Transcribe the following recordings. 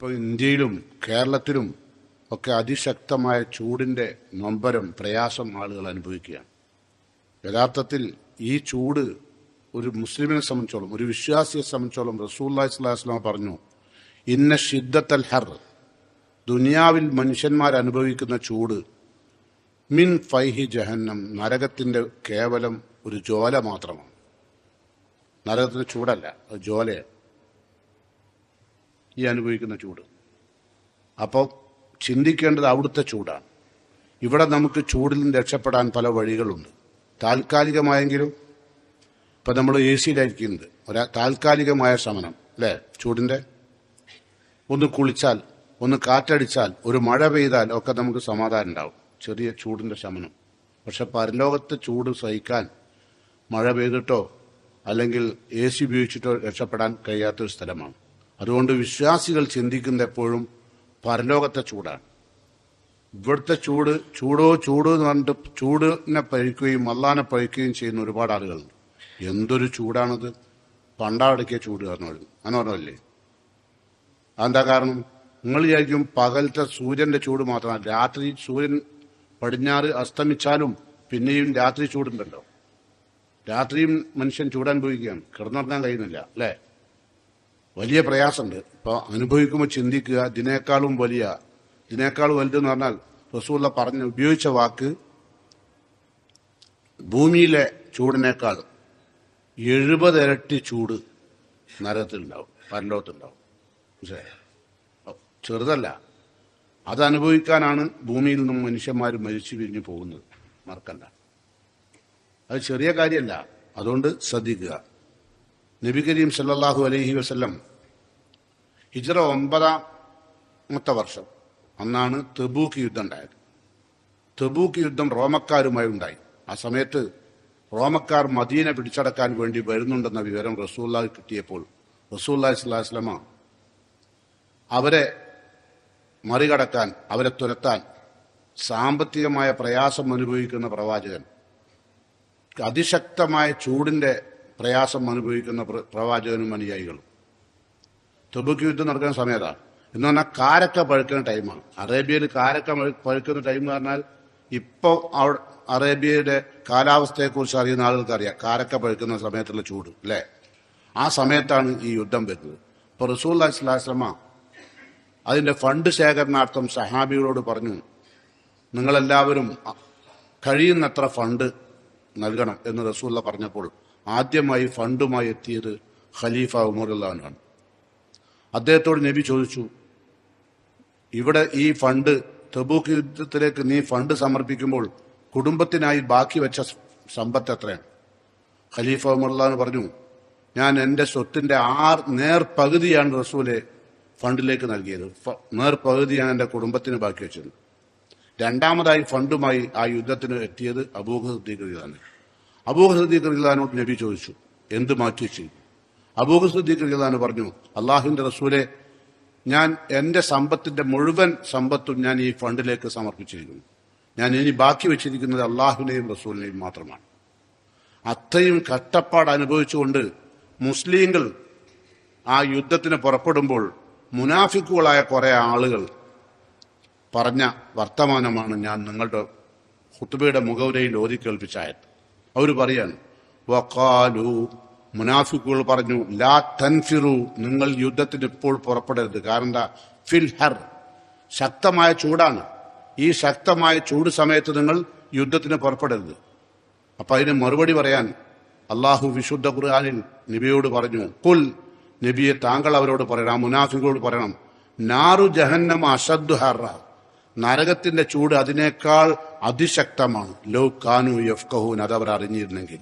ഇപ്പോൾ ഇന്ത്യയിലും കേരളത്തിലും ഒക്കെ അതിശക്തമായ ചൂടിൻ്റെ നൊമ്പരം പ്രയാസം ആളുകൾ അനുഭവിക്കുകയാണ്. യഥാർത്ഥത്തിൽ ഈ ചൂട് ഒരു മുസ്ലിമിനെ സംബന്ധിച്ചോളം, ഒരു വിശ്വാസിയെ സംബന്ധിച്ചോളം റസൂലുള്ളാഹി സ്വല്ലല്ലാഹു അലൈഹി വസല്ലം പറഞ്ഞു, ഇന്ന ഷിദ്ദത്തൽ ഹർ, ദുനിയാവിൽ മനുഷ്യന്മാർ അനുഭവിക്കുന്ന ചൂട് മിൻ ഫൈഹി ജഹന്നം, നരകത്തിൻ്റെ കേവലം ഒരു ജ്വാല മാത്രമാണ്. നരകത്തിൻ്റെ ചൂടല്ല, അത് ജ്വാലയാണ് ഈ അനുഭവിക്കുന്ന ചൂട്. അപ്പോൾ ചിന്തിക്കേണ്ടത് അവിടുത്തെ ചൂടാണ്. ഇവിടെ നമുക്ക് ചൂടിൽ നിന്ന് രക്ഷപ്പെടാൻ പല വഴികളുണ്ട്. താൽക്കാലികമായെങ്കിലും ഇപ്പം നമ്മൾ എ സിയിലായിരിക്കുന്നത് താൽക്കാലികമായ ശമനം അല്ലേ ചൂടിൻ്റെ. ഒന്ന് കുളിച്ചാൽ, ഒന്ന് കാറ്റടിച്ചാൽ, ഒരു മഴ പെയ്താൽ ഒക്കെ നമുക്ക് സമാധാനം ഉണ്ടാവും, ചെറിയ ചൂടിൻ്റെ ശമനം. പക്ഷെ പരലോകത്തെ ചൂട് സഹിക്കാൻ മഴ പെയ്തിട്ടോ അല്ലെങ്കിൽ എ സി ഉപയോഗിച്ചിട്ടോ രക്ഷപ്പെടാൻ കഴിയാത്തൊരു സ്ഥലമാണ്. അതുകൊണ്ട് വിശ്വാസികൾ ചിന്തിക്കുന്ന എപ്പോഴും പരലോകത്തെ ചൂടാണ്. ഇവിടുത്തെ ചൂടോ എന്ന് പറഞ്ഞിട്ട് ചൂടിനെ പഴിക്കുകയും അള്ളാനെ പഴിക്കുകയും ചെയ്യുന്ന ഒരുപാട് ആളുകളുണ്ട്. എന്തൊരു ചൂടാണത്! പണ്ടാടക്കിയ ചൂട് പറഞ്ഞല്ലേ. അതെന്താ കാരണം? നിങ്ങൾ വിചാരിക്കും പകലത്തെ സൂര്യന്റെ ചൂട് മാത്രമാണ്. രാത്രി സൂര്യൻ പടിഞ്ഞാറ് അസ്തമിച്ചാലും പിന്നെയും രാത്രി ചൂടുണ്ടല്ലോ. രാത്രിയും മനുഷ്യൻ ചൂടനുഭവിക്കുകയാണ്, കിടന്നുറങ്ങാൻ കഴിയുന്നില്ല അല്ലേ. വലിയ പ്രയാസമുണ്ട്. ഇപ്പോൾ അനുഭവിക്കുമ്പോൾ ചിന്തിക്കുക, ഇതിനേക്കാളും വലുതെന്ന് പറഞ്ഞാൽ റസൂലുള്ള ഉപയോഗിച്ച വാക്ക് ഭൂമിയിലെ ചൂടിനേക്കാൾ 70 ഇരട്ടി ചൂട് നരകത്തിലുണ്ടാവും, പരലോകത്തുണ്ടാവും. മനസ്സിലായോ? ചെറുതല്ല. അതനുഭവിക്കാനാണ് ഭൂമിയിൽ നിന്നും മനുഷ്യന്മാർ മരിച്ചു പിരിഞ്ഞു പോകുന്നത്. മറക്കണ്ട, അത് ചെറിയ കാര്യമല്ല. അതുകൊണ്ട് ശ്രദ്ധിക്കുക. നബി കരീം സല്ലല്ലാഹു അലൈഹി വസല്ലം ഹിജ്റ 9ാമത്തെ വർഷം അന്നാണ് തബൂക്ക് യുദ്ധം ഉണ്ടായത്. തബൂക്ക് യുദ്ധം റോമക്കാരുമായി ഉണ്ടായി. ആ സമയത്ത് റോമക്കാർ മദീന പിടിച്ചടക്കാൻ വേണ്ടി വരുന്നുണ്ടെന്ന വിവരം റസൂലുള്ളാഹിക്ക് കിട്ടിയപ്പോൾ റസൂലുള്ളാഹി സ്വല്ലല്ലാഹു അലൈഹി വസല്ലം അവരെ മറികടക്കാൻ, അവരെ തുരത്താൻ സാമ്പത്തികമായ പ്രയാസം അനുഭവിക്കുന്ന പ്രവാചകൻ, അതിശക്തമായ ചൂടിന്റെ പ്രയാസം അനുഭവിക്കുന്ന പ്രവാചകനും അനുയായികളും തബൂക്ക് യുദ്ധം നടക്കുന്ന സമയത്താണ്. എന്ന് പറഞ്ഞാൽ കാരക്ക പഴുക്കുന്ന ടൈമാണ്. അറേബ്യയിൽ കാരക്ക പഴുക്കുന്ന ടൈം എന്ന് പറഞ്ഞാൽ ഇപ്പോൾ അറേബ്യയുടെ കാലാവസ്ഥയെക്കുറിച്ച് അറിയുന്ന ആളുകൾക്ക് അറിയാം കാരക്ക പഴുക്കുന്ന സമയത്തുള്ള ചൂട് അല്ലേ. ആ സമയത്താണ് ഈ യുദ്ധം വരുന്നത്. ഇപ്പോൾ റസൂലുള്ളാഹി സ്വല്ലല്ലാഹു അലൈഹി വസല്ലം അതിൻ്റെ ഫണ്ട് ശേഖരണാർത്ഥം സഹാബികളോട് പറഞ്ഞു, നിങ്ങളെല്ലാവരും കഴിയുന്നത്ര ഫണ്ട് നൽകണം എന്ന് റസൂലുള്ള പറഞ്ഞപ്പോൾ ആദ്യമായി ഫണ്ടുമായി എത്തിയത് ഖലീഫ ഉമർ റളിയല്ലാഹു അൻഹു. അദ്ദേഹത്തോട് നബി ചോദിച്ചു, ഇവിടെ ഈ ഫണ്ട് തബൂക്ക് യുദ്ധത്തിലേക്ക് നീ ഫണ്ട് സമർപ്പിക്കുമ്പോൾ കുടുംബത്തിനായി ബാക്കി വെച്ച സമ്പത്ത് എത്രയാണ്? ഖലീഫ ഉമർ റളിയല്ലാഹു അൻഹു പറഞ്ഞു, ഞാൻ എൻ്റെ സ്വത്തിൻ്റെ നേർപകുതിയാണ് റസൂലെ ഫണ്ടിലേക്ക് നൽകിയത്. നേർപകുതിയാണ് എൻ്റെ കുടുംബത്തിന് ബാക്കി വെച്ചത്. രണ്ടാമതായി ഫണ്ടുമായി ആ യുദ്ധത്തിന് എത്തിയത് അബൂബക്കർ സിദ്ദീഖ് റളിയല്ലാഹു അൻഹു. അബൂബക്കർ സിദ്ദീഖ് റളിയല്ലാഹു അൻഹു നബി ചോദിച്ചു, എന്ത് മാറ്റി വെച്ചു? അബൂബക്കർ സിദ്ദീഖ് റളിയല്ലാഹു അൻഹു പറഞ്ഞു, അള്ളാഹുവിന്റെ റസൂലെ, ഞാൻ എൻ്റെ സമ്പത്തിന്റെ മുഴുവൻ സമ്പത്തും ഞാൻ ഈ ഫണ്ടിലേക്ക് സമർപ്പിച്ചിരിക്കുന്നു. ഞാൻ ഇനി ബാക്കി വെച്ചിരിക്കുന്നത് അള്ളാഹുവിനെയും റസൂലിനെയും മാത്രമാണ്. അത്രയും കഷ്ടപ്പാട് അനുഭവിച്ചുകൊണ്ട് മുസ്ലിങ്ങൾ ആ യുദ്ധത്തിന് പുറപ്പെടുമ്പോൾ മുനാഫിക്കുകളായ കുറെ ആളുകൾ പറഞ്ഞ വർത്തമാനമാണ് ഞാൻ നിങ്ങളുടെ ഖുത്ബയുടെ മുഖവുരയിൽ ഓതി കേൾപ്പിച്ചായത്. അവർ പറയാണ്, വഖാലു, മുനാഫിക്കുകൾ പറഞ്ഞു, ലാ തൻഫിറു, നിങ്ങൾ യുദ്ധത്തിന് ഇപ്പോൾ പുറപ്പെടരുത്. കാരണം എന്താ? ഫിൽ ഹർ, ശക്തമായ ചൂടാണ്. ഈ ശക്തമായ ചൂട് സമയത്ത് നിങ്ങൾ യുദ്ധത്തിന് പുറപ്പെടരുത്. അപ്പൊ അതിന് മറുപടി പറയാൻ അള്ളാഹു വിശുദ്ധ ഖുർആനിൽ നബിയോട് പറഞ്ഞു, കുൽ, നബിയെ താങ്കൾ അവരോട് പറയണം, ആ മുനാഫികളോട് പറയണം, നാറു ജഹന്നമ അശദ്ദു ഹർറ, നരകത്തിന്റെ ചൂട് അതിനേക്കാൾ അതിശക്തമാണ്. ലൗ കാനു യഫ്ഖഹൂൻ, അത് അവർ അറിഞ്ഞിരുന്നെങ്കിൽ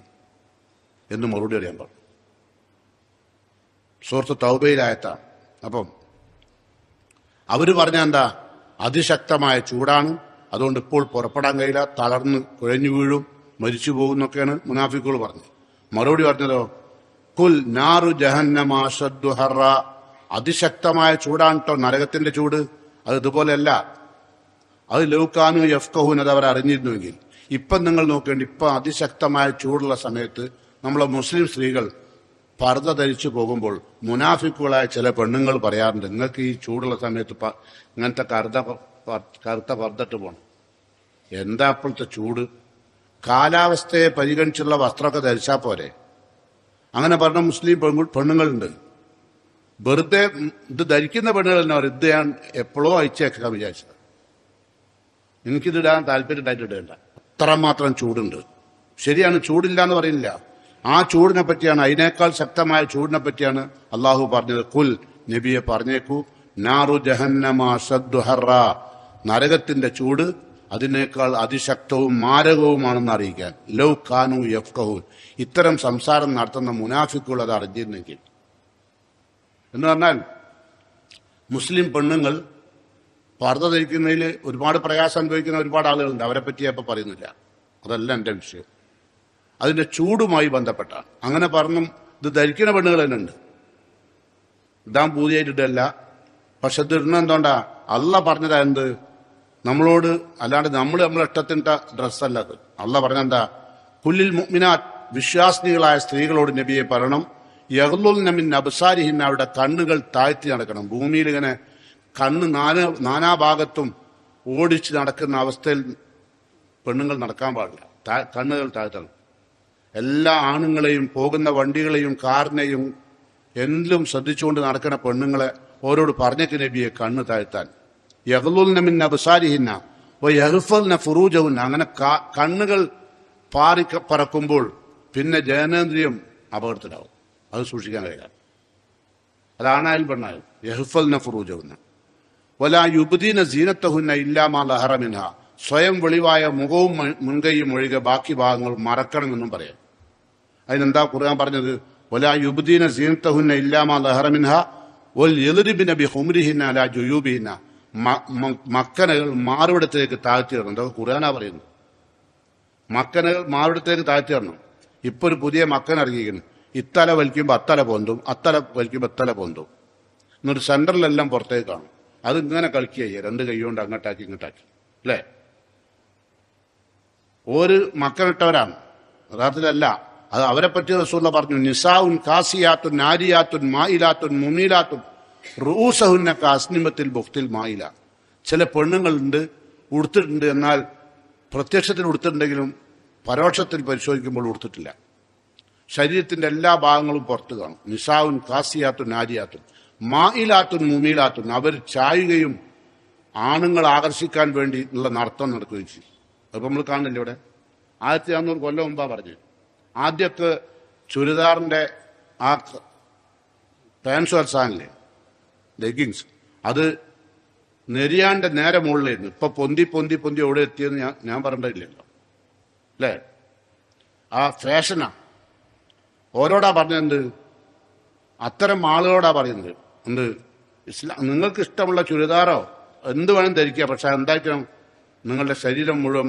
എന്ന് മറുപടി അറിയാൻ പറഞ്ഞു. സൂറത്ത് തൗബയിലായത്താണ്. അപ്പം അവര് പറഞ്ഞ എന്താ? അതിശക്തമായ ചൂടാണ്, അതുകൊണ്ട് ഇപ്പോൾ പുറപ്പെടാൻ കഴിയില്ല, തളർന്ന് കുഴഞ്ഞു വീഴും, മരിച്ചു പോകുന്നൊക്കെയാണ് മുനാഫിക്കുകൾ പറഞ്ഞത്. മറുപടി പറഞ്ഞതോ, കുൽ നാറു ജഹന്നമ അശദ്ദു ഹർറ, അതിശക്തമായ ചൂടാണ് കേട്ടോ നരകത്തിന്റെ ചൂട്, അത് ഇതുപോലെയല്ല. അത് ലൗകാനു യഫ്ഖഹൂൻ, അത് അവർ അറിഞ്ഞിരുന്നുവെങ്കിൽ. ഇപ്പം നിങ്ങൾ നോക്കേണ്ടി, ഇപ്പം അതിശക്തമായ ചൂടുള്ള സമയത്ത് നമ്മളെ മുസ്ലിം സ്ത്രീകൾ പർദ്ദ ധരിച്ചു പോകുമ്പോൾ മുനാഫിക്കുകളായ ചില പെണ്ണുങ്ങൾ പറയാറുണ്ട്, നിങ്ങൾക്ക് ഈ ചൂടുള്ള സമയത്ത് ഇങ്ങനത്തെ കറുത്ത പർദ്ദട്ട് പോകണം. എന്താ അപ്പോഴത്തെ ചൂട്? കാലാവസ്ഥയെ പരിഗണിച്ചുള്ള വസ്ത്രമൊക്കെ ധരിച്ചാൽ പോരെ? അങ്ങനെ പറഞ്ഞ മുസ്ലിം പെണ്ണുങ്ങളുണ്ട്. വെറുതെ ഇത് ധരിക്കുന്ന പെണ്ണുകൾ തന്നെ പറയും, ഇത് ഞാൻ എപ്പോഴോ അയച്ചേക്കാൻ വിചാരിച്ചത്, എനിക്കിതിടാൻ താല്പര്യം ഉണ്ടായിട്ടില്ല, അത്രമാത്രം ചൂടുണ്ട്. ശരിയാണ്, ചൂടില്ല എന്ന് പറയുന്നില്ല. ആ ചൂടിനെ പറ്റിയാണ്, അതിനേക്കാൾ ശക്തമായ ചൂടിനെ പറ്റിയാണ് അള്ളാഹു പറഞ്ഞത്. കുൽ, നബിയെ പറഞ്ഞേക്കൂ, നാറു ജഹന്നമ അശദ്ദു ഹർറ, നരകത്തിന്റെ ചൂട് അതിനേക്കാൾ അതിശക്തവും മാരകവുമാണെന്ന് അറിയിക്കാൻ. ലൗ കാനു യഫ്ഖഹൂൻ, ഇത്തരം സംസാരം നടത്തുന്ന മുനാഫിക്കുകൾ അത് അറിഞ്ഞിരുന്നെങ്കിൽ. എന്ന് പറഞ്ഞാൽ മുസ്ലിം പെണ്ണുങ്ങൾ പർദ്ദ ധരിക്കുന്നതിൽ ഒരുപാട് പ്രയാസം അനുഭവിക്കുന്ന ഒരുപാട് ആളുകളുണ്ട്. അവരെ പറ്റി അപ്പം പറയുന്നില്ല, അതല്ല എൻ്റെ വിഷയം. അതിന്റെ ചൂടുമായി ബന്ധപ്പെട്ടാണ്. അങ്ങനെ പറഞ്ഞു ഇത് ധരിക്കുന്ന പെണ്ണുകൾ തന്നെ ഉണ്ട്, ഇതാൻ പൂതിയായിട്ടിട്ടല്ല. പക്ഷെ ഇത് ഇടുന്ന എന്തുകൊണ്ടാ? അള്ള പറഞ്ഞതാ എന്ത് നമ്മളോട്, അല്ലാണ്ട് നമ്മളെ ഇഷ്ടത്തിൻ്റെ ഡ്രസ്സല്ല അത്. അള്ള പറഞ്ഞെന്താ? കുല്ലിൽ മുഅ്മിനാത്ത്, വിശ്വാസിനികളായ സ്ത്രീകളോട് നബിയെ പറയണം, യഗ്ളുൽന മിൻ അബ്സാരിഹിന്ന, അവരുടെ കണ്ണുകൾ താഴ്ത്തി നടക്കണം. ഭൂമിയിൽ ഇങ്ങനെ കണ്ണ് നാനാഭാഗത്തും ഓടിച്ച് നടക്കുന്ന അവസ്ഥയിൽ പെണ്ണുങ്ങൾ നടക്കാൻ പാടില്ല. കണ്ണുകൾ താഴ്ത്തണം. എല്ലാ ആണുങ്ങളെയും, പോകുന്ന വണ്ടികളെയും കാറിനെയും എന്തിലും ശ്രദ്ധിച്ചുകൊണ്ട് നടക്കുന്ന പെണ്ണുങ്ങളെ ഓരോട് പറഞ്ഞേക്ക് നബിയെ കണ്ണ് താഴ്ത്താൻ. യഗ്ളുൽന മിൻ അബ്സാരിഹിന്ന വയഹ്ഫദ്ന ഫുറൂജഹുന്ന, അങ്ങനെ കണ്ണുകൾ പറക്കുമ്പോൾ പിന്നെ ജനനേന്ദ്രിയം അപകടത്തിലാവും. അത് സൂക്ഷിക്കാൻ കഴിയില്ല. അതാണായാലും പെണ്ണായാലും. യഹ്ഫദ്ന ഫുറൂജഹുന്ന വലാ യുബ്ദീന സീനത്തഹുന്ന ഇല്ലാ മാ ലഹറ മിൻഹ, സ്വയം വെളിവായ മുഖവും മുൻകൈയും ഒഴികെ ബാക്കി ഭാഗങ്ങൾ മറക്കണമെന്നും പറയാം. അതിനെന്താ ഖുർആൻ പറഞ്ഞത്? വലാ യുബ്ദീന സീനത്തഹുന്ന ഇല്ലാ മാ ലഹറ മിൻഹ വൽ യദ്രിബിന ബിഖുംരിഹിന്ന അലാ ജുയൂബിഹിന്ന, മക്കനകൾ മാറുവിടത്തേക്ക് താഴ്ത്തിയിടണം. എന്തൊക്കെ ഖുർആനാ പറയുന്നത്? മക്കനകൾ മാറുവിടത്തേക്ക് താഴ്ത്തിയിടണം. ഇപ്പൊ ഒരു പുതിയ മക്കൻ ഇറങ്ങിയിരിക്കുന്നു. ഇത്തല വലിക്കുമ്പോൾ അത്തല പൊന്തും, അത്തല വലിക്കുമ്പോൾ ഇത്തല പൊന്തും. എന്നിട്ട് സെന്ററിലെല്ലാം പുറത്തേക്ക് കാണും. അത് ഇങ്ങനെ കളിക്കുക, രണ്ട് കൈ കൊണ്ട് അങ്ങോട്ടാക്കി ഇങ്ങോട്ടാക്കി, അല്ലേ? ഒരു മക്കനിട്ടവരാണ്, യഥാർത്ഥത്തിലല്ല. അത് അവരെ പറ്റി റസൂലുള്ളാഹി പറഞ്ഞു, നിസാഉൻ കാസിയാത്തുൻ നാരിയാത്തുൻ മായിലാത്തുൻ മുമീലാത്തുൻ റൂസഹുന്ന കാസ്നിമത്തിൽ ബുഖ്തിൽ മായില. ചില പെണ്ണുങ്ങളുണ്ട്, ഉടുത്തിട്ടുണ്ട്, എന്നാൽ പ്രത്യക്ഷത്തിൽ ഉടുത്തിട്ടുണ്ടെങ്കിലും പരോക്ഷത്തിൽ പരിശോധിക്കുമ്പോൾ ഉടുത്തിട്ടില്ല. ശരീരത്തിന്റെ എല്ലാ ഭാഗങ്ങളും പുറത്തു കാണും. നിസാഉൻ കാസിയാത്തുൻ നാരിയാത്തുൻ മായിലാത്തുൻ മുമീലാത്തുൻ, അവർ ചായുകയും ആണുങ്ങൾ ആകർഷിക്കാൻ വേണ്ടി ഉള്ള നടത്തം നടക്കുകയും ചെയ്യും. അപ്പൊ നമ്മൾ കാണുന്നില്ല ഇവിടെ. 1400 കൊല്ലം മുമ്പാ പറഞ്ഞു. ആദ്യമൊക്കെ ചുരിദാറിന്റെ ആ പാൻസ് സാധനല്ലേ, ലെഗിങ്സ്, അത് നെരിയാന്റെ നേരെ മുകളിലായിരുന്നു. ഇപ്പൊ പൊന്തി പൊന്തി പൊന്തി എവിടെ എത്തിയെന്ന് ഞാൻ പറഞ്ഞില്ലല്ലോ, അല്ലേ? ആ ഫാഷനാ. ഓരോടാ പറഞ്ഞത്? അത്തരം ആളുകളോടാ പറയുന്നത്. എന്ത്? നിങ്ങൾക്ക് ഇഷ്ടമുള്ള ചുരിദാറോ എന്ത് വേണം ധരിക്കുക, പക്ഷെ എന്തായിരിക്കണം? നിങ്ങളുടെ ശരീരം മുഴുവൻ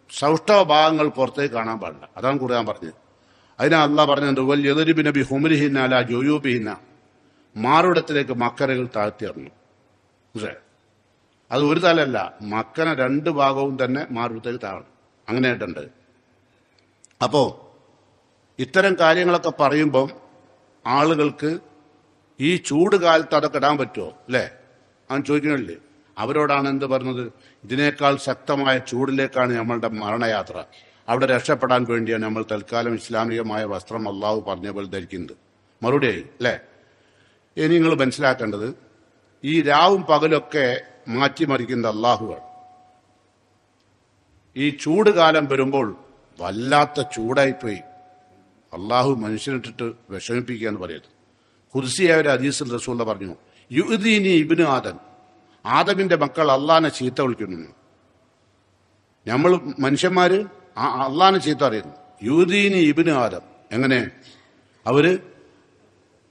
സൗഷ്ഠവ ഭാഗങ്ങൾ പുറത്തേക്ക് കാണാൻ പാടില്ല. അതാണ് ഖുർആൻ പറഞ്ഞത്. അതിനാ അല്ലാഹ് പറഞ്ഞത് വൽ യദ്രിബിന ബിഖുംരിഹിന്ന അലാ ജുയൂബിഹിന്ന, മാറുവിടത്തിലേക്ക് മക്കനകൾ താഴ്ത്തിയിറങ്ങും. അത് ഒരു തലല്ല, മക്കന 2 ഭാഗവും തന്നെ മാറുവിടത്തേക്ക് താഴണം. അങ്ങനെയായിട്ടുണ്ട്. അപ്പോ ഇത്തരം കാര്യങ്ങളൊക്കെ പറയുമ്പം ആളുകൾക്ക് ഈ ചൂട് കാലത്ത് അതൊക്കെ ഇടാൻ പറ്റുമോ, അല്ലേ? അവൻ ചോദിക്കണില്ലേ? അവരോടാണ് എന്ത് പറഞ്ഞത്? ഇതിനേക്കാൾ ശക്തമായ ചൂടിലേക്കാണ് നമ്മളുടെ മരണയാത്ര. അവിടെ രക്ഷപ്പെടാൻ വേണ്ടിയാണ് നമ്മൾ തൽക്കാലം ഇസ്ലാമികമായ വസ്ത്രം അള്ളാഹു പറഞ്ഞ പോലെ ധരിക്കുന്നത്. മറുപടിയായി, അല്ലേ? ഇനി നിങ്ങൾ മനസ്സിലാക്കേണ്ടത്, ഈ രാവും പകലൊക്കെ മാറ്റിമറിക്കുന്ന അള്ളാഹുവാണ്. ഈ ചൂട് കാലം വരുമ്പോൾ വല്ലാത്ത ചൂടായിപ്പോയി അള്ളാഹു മനുഷ്യനിട്ടിട്ട് വിഷമിപ്പിക്കുക എന്ന് പറയുന്നത്. ഖുദ്സിയായ ഒരു ഹദീസിൽ റസൂലുള്ളാഹി പറഞ്ഞു, യുഅ്ദീനി ഇബ്നു ആദം, ആദമിന്റെ മക്കൾ അള്ളാഹിനെ ചീത്ത വിളിക്കുന്നു. നമ്മൾ മനുഷ്യന്മാര് അള്ളാഹിനെ ചീത്ത അറിയുന്നു. യുഅ്ദീനി ഇബ്നു ആദം, എങ്ങനെ? അവര്